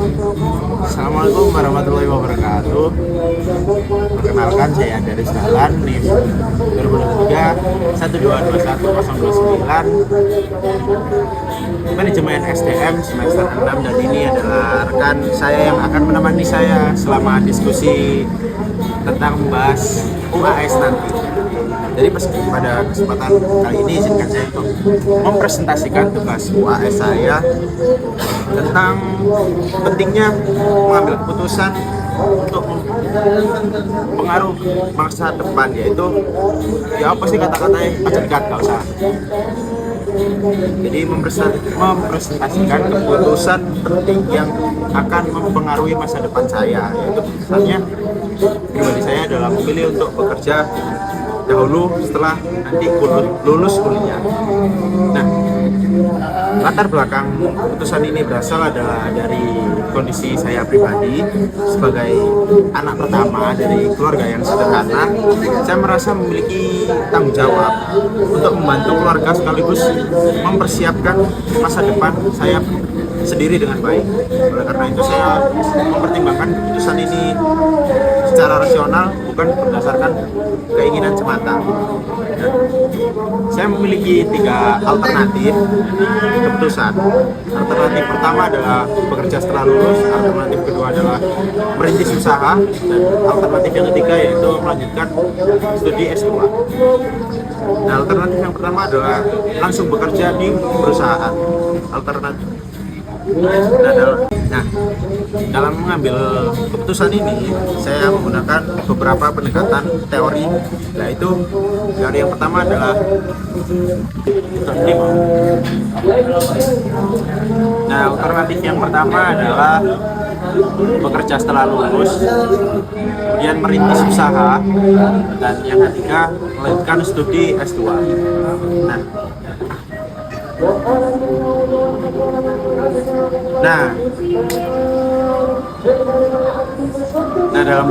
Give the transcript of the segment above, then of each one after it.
Assalamualaikum warahmatullahi wabarakatuh. Perkenalkan, saya dari Dahlan, NIM 2023 1221029, Manajemen SDM semester 6, dan ini adalah rekan saya yang akan menemani saya selama diskusi tentang membahas UAS nanti. Jadi pada kesempatan kali ini izinkan saya untuk mempresentasikan tugas UAS saya tentang pentingnya mengambil keputusan untuk pengaruh masa depan, yaitu ya apa sih kata-katanya, aja gak usah. Jadi mempresentasikan keputusan penting yang akan mempengaruhi masa depan saya, yaitu misalnya pribadi saya adalah memilih untuk bekerja dahulu setelah nanti lulus kuliah. Nah, latar belakang keputusan ini berasal adalah dari kondisi saya pribadi sebagai anak pertama dari keluarga yang sederhana. Saya merasa memiliki tanggung jawab untuk membantu keluarga sekaligus mempersiapkan masa depan saya sendiri dengan baik. Oleh karena itu saya mempertimbangkan keputusan ini secara rasional, bukan berdasarkan keinginan semata. Dan saya memiliki 3 alternatif keputusan. Alternatif pertama adalah bekerja setelah lulus, alternatif kedua adalah merintis usaha, dan alternatif yang ketiga yaitu melanjutkan studi S2. Nah, alternatif yang pertama adalah langsung bekerja di perusahaan. Nah, dalam mengambil keputusan ini, saya menggunakan beberapa pendekatan teori, yaitu teori yang pertama adalah alternatif yang pertama adalah bekerja setelah lulus, kemudian merintis usaha, dan yang ketiga melanjutkan studi S2. Nah, dalam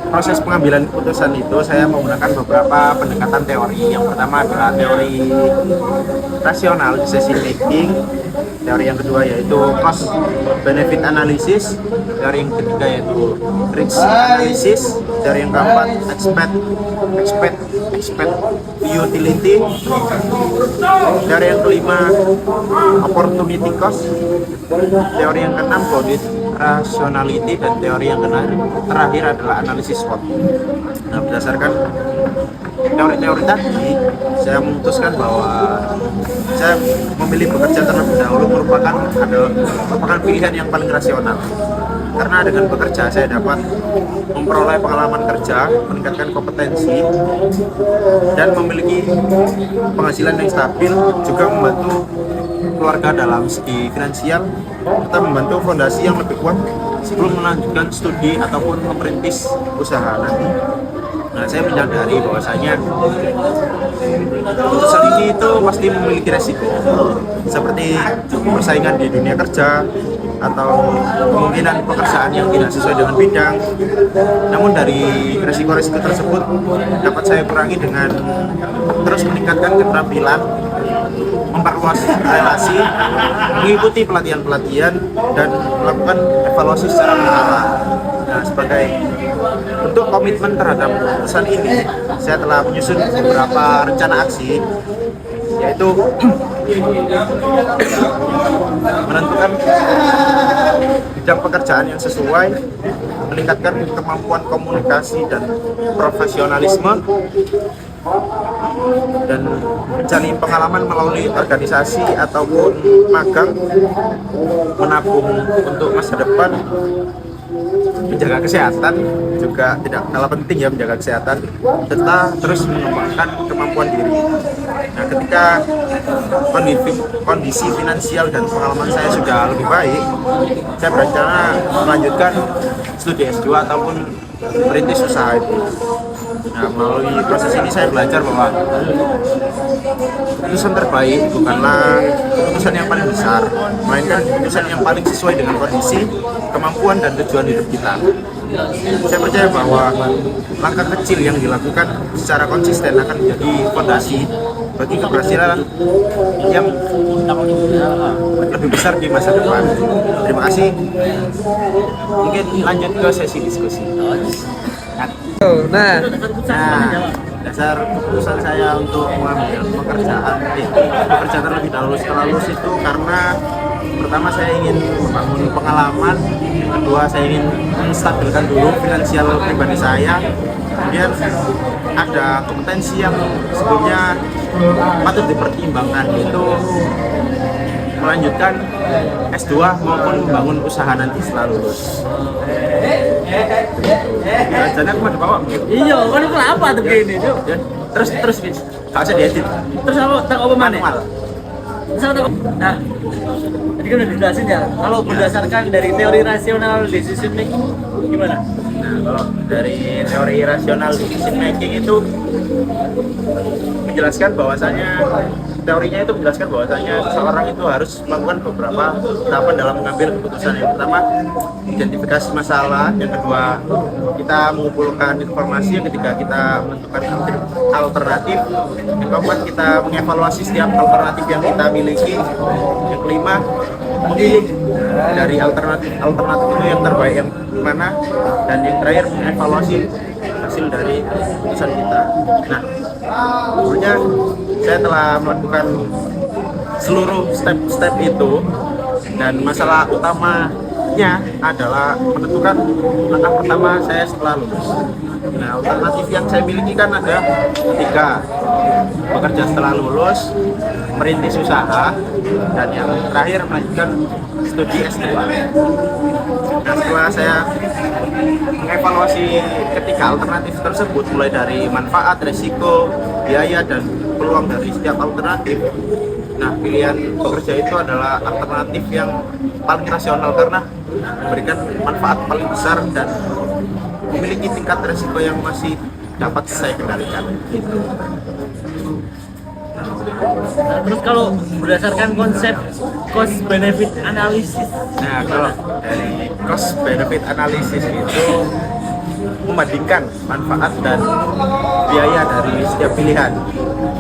proses pengambilan keputusan itu saya menggunakan beberapa pendekatan teori. Yang pertama adalah teori rasional decision making, teori yang kedua yaitu cost benefit analysis, teori yang ketiga yaitu risk analysis, teori yang keempat expect utility, teori yang kelima opportunity cost, teori yang keenam audit rationality, dan teori yang terakhir adalah analisis SWOT. Nah, berdasarkan teori-teori tadi, saya memutuskan bahwa saya memilih bekerja terlebih dahulu merupakan pilihan yang paling rasional. Karena dengan bekerja saya dapat memperoleh pengalaman kerja, meningkatkan kompetensi, dan memiliki penghasilan yang stabil, juga membantu keluarga dalam segi finansial, serta membantu fondasi yang lebih kuat sebelum melanjutkan studi ataupun memperintis usaha nanti. Nah, saya menyadari bahwasanya keputusan ini itu pasti memiliki resiko, seperti persaingan di dunia kerja atau kemungkinan pekerjaan yang tidak sesuai dengan bidang. Namun dari resiko-resiko tersebut dapat saya kurangi dengan terus meningkatkan keterampilan, memperluas relasi, mengikuti pelatihan-pelatihan, dan melakukan evaluasi secara berkala. Nah, sebagai bentuk komitmen terhadap keputusan ini, saya telah menyusun beberapa rencana aksi, yaitu menentukan bidang pekerjaan yang sesuai, meningkatkan kemampuan komunikasi dan profesionalisme, dan mencari pengalaman melalui organisasi ataupun magang, menabung untuk masa depan, menjaga kesehatan, juga tidak kalah penting ya menjaga kesehatan, serta terus mengembangkan kemampuan diri. Nah, ketika kondisi finansial dan pengalaman saya sudah lebih baik, saya berencana melanjutkan studi S2 ataupun merintis usaha itu. Nah, melalui proses ini saya belajar bahwa keputusan terbaik bukanlah keputusan yang paling besar, melainkan keputusan yang paling sesuai dengan kondisi, kemampuan, dan tujuan hidup kita. Saya percaya bahwa langkah kecil yang dilakukan secara konsisten akan menjadi fondasi bagi keberhasilan yang lebih besar di masa depan. Terima kasih. Mungkin lanjut ke sesi diskusi. Nah, Dasar keputusan saya untuk mengambil bekerja terlebih dahulu setelah lulus itu karena pertama saya ingin membangun pengalaman, kedua saya ingin menstabilkan dulu finansial pribadi saya, kemudian ada kompetensi yang sebelumnya patut dipertimbangkan, yaitu melanjutkan S2 maupun membangun usaha nanti setelah lulus. Jadi aku mau dibawa begitu. iya, kan itu apa tuh kayak ini, Cuk? Ya, terus bis. Gak usah diedit. Terus apa mana? Manual. Nah, tadi kan udah dijelasin ya, kalau berdasarkan dari teori rasional decision making gimana? Nah, kalau dari teori rasional decision making itu menjelaskan bahwasanya teorinya itu menjelaskan bahwasanya seseorang itu harus melakukan beberapa tahapan dalam mengambil keputusan. Yang pertama, identifikasi masalah. Yang kedua, kita mengumpulkan informasi. Yang ketiga, kita menentukan alternatif. Yang keempat, kita mengevaluasi setiap alternatif yang kita miliki. Yang kelima, memilih dari alternatif itu yang terbaik yang mana. Dan yang terakhir, mengevaluasi hasil dari keputusan kita. Nah, kemudian saya telah melakukan seluruh step-step itu, dan masalah utamanya adalah menentukan langkah pertama saya setelah lulus. Nah, alternatif yang saya miliki kan ada 3: bekerja setelah lulus, merintis usaha, dan yang terakhir melanjutkan studi S2. Nah, setelah saya mengevaluasi ketiga alternatif tersebut, mulai dari manfaat, resiko, biaya, dan peluang dari setiap alternatif, nah, pilihan bekerja itu adalah alternatif yang paling rasional karena memberikan manfaat paling besar dan memiliki tingkat resiko yang masih dapat saya kendalikan. Gitu. Nah, terus kalau berdasarkan konsep cost benefit analysis, Nah, kalau dari cost benefit analysis itu membandingkan manfaat dan biaya dari setiap pilihan.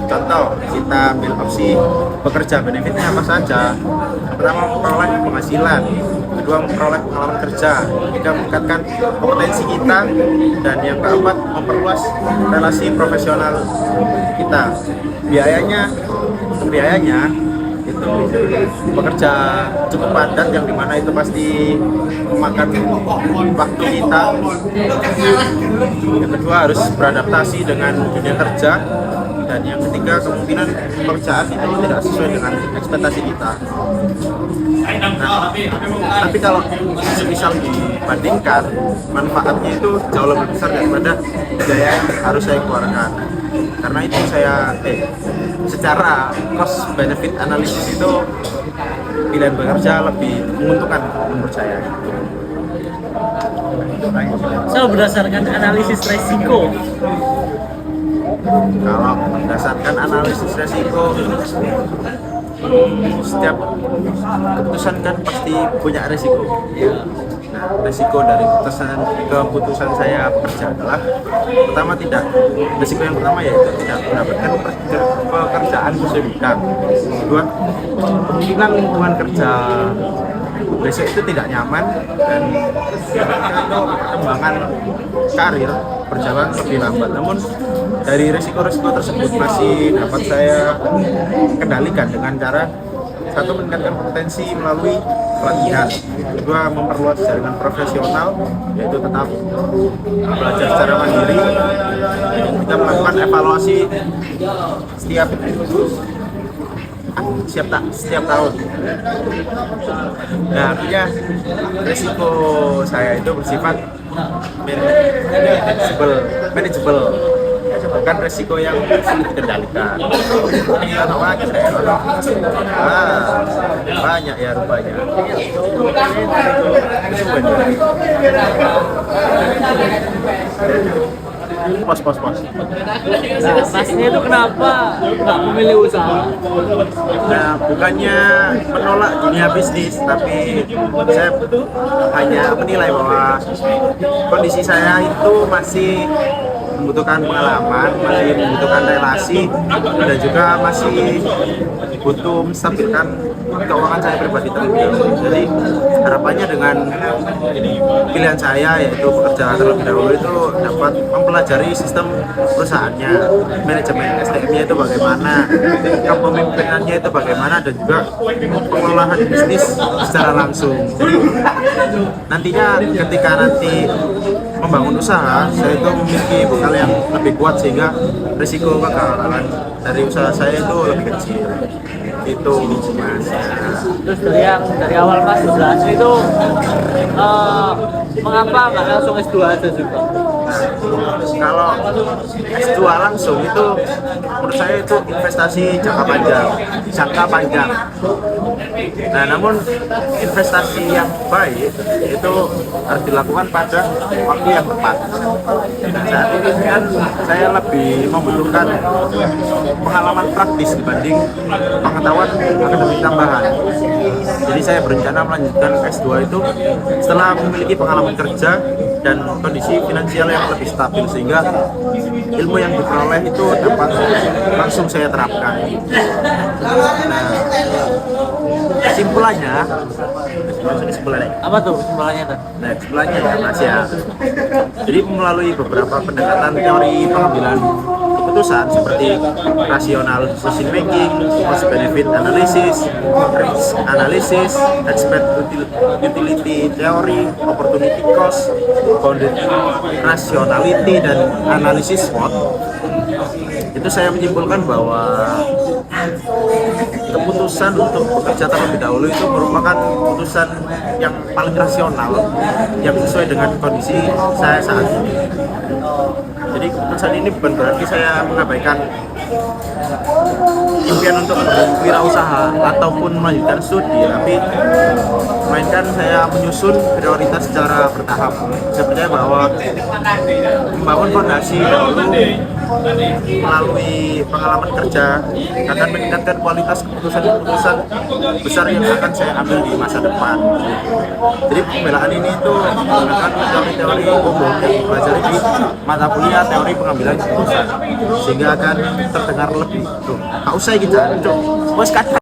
Contoh, kita ambil opsi bekerja, benefitnya apa saja? Yang pertama, memperoleh penghasilan. Kedua, memperoleh pengalaman kerja. Ketiga, meningkatkan kompetensi kita. Dan yang keempat, memperluas relasi profesional kita. Biayanya itu bekerja cukup padat, yang dimana itu pasti memakan waktu kita. Yang kedua, harus beradaptasi dengan dunia kerja. Dan yang ketiga, kemungkinan pekerjaan itu tidak sesuai dengan ekspektasi kita. Nah, tapi kalau misal dibandingkan, manfaatnya itu jauh lebih besar daripada biaya yang harus saya keluarkan. Karena itu secara cost benefit analysis itu pilihan bekerja lebih menguntungkan menurut saya. so berdasarkan analisis resiko, Kalau berdasarkan analisis resiko, setiap keputusan kan pasti punya resiko. Nah, resiko dari keputusan saya bekerja adalah resiko yang pertama yaitu tidak mendapatkan pekerjaan sesuai bidang. Kedua, kemungkinan lingkungan kerja besok itu tidak nyaman, dan perkembangan karir berjalan lebih lambat. Namun dari risiko-risiko tersebut masih dapat saya kendalikan dengan cara: satu, meningkatkan kompetensi melalui pelatihan. Kedua, memperluas jaringan profesional, yaitu tetap belajar secara mandiri. Kita melakukan evaluasi setiap tahun. Nah, artinya risiko saya itu bersifat manageable, bukan resiko yang sulit dikendalikan. Banyak ya rupanya. Pos. Nah, masnya itu kenapa nggak memilih usaha? Nah, bukannya menolak dunia bisnis, tapi saya hanya menilai bahwa kondisi saya itu masih membutuhkan pengalaman, masih membutuhkan relasi, dan juga masih butuh menstabilkan keuangan saya pribadi terlebih dahulu. Jadi harapannya dengan pilihan saya yaitu bekerja terlebih dahulu itu dapat mempelajari sistem perusahaannya, manajemen SDM-nya itu bagaimana, kepemimpinannya itu bagaimana, dan juga pengelolaan bisnis secara langsung. Jadi nantinya ketika nanti membangun usaha, saya itu memiliki bekal yang lebih kuat sehingga risiko kegagalan dari usaha saya itu lebih kecil. Itu mas. Terus dari awal Mas jelasin itu mengapa nggak langsung S2 aja juga? Kalau S2 langsung itu menurut saya itu investasi jangka panjang. Nah, namun investasi yang baik itu harus dilakukan pada waktu yang tepat. Nah, saat ini kan saya lebih membutuhkan pengalaman praktis dibanding pengetahuan akademik tambahan. Jadi saya berencana melanjutkan S2 itu setelah memiliki pengalaman kerja dan kondisi finansial yang lebih stabil, sehingga ilmu yang diperoleh itu dapat langsung saya terapkan. Nah, kesimpulannya Apa tuh kesimpulannya tuh? nah kesimpulannya ya mas ya, jadi melalui beberapa pendekatan teori pengambilan keputusan seperti rasional decision making, cost benefit analysis, risk analysis, expert utility theory, opportunity cost, bounded rationality, dan analisis SWOT, itu saya menyimpulkan bahwa keputusan untuk bekerja terlebih dahulu itu merupakan keputusan yang paling rasional yang sesuai dengan kondisi saya saat ini. Jadi keputusan ini bukan berarti saya mengabaikan impian untuk berwirausaha ataupun melanjutkan studi, tapi melainkan saya menyusun prioritas secara bertahap. Saya percaya bahwa membangun fondasi dahulu melalui pengalaman kerja akan meningkatkan kualitas keputusan-keputusan besar yang akan saya ambil di masa depan. Jadi pembelaan ini itu menggunakan teori-teori umum yang dipelajari di mata kuliah teori pengambilan keputusan, sehingga akan terdengar lebih. Tuh, nggak usah gitu, bos kata.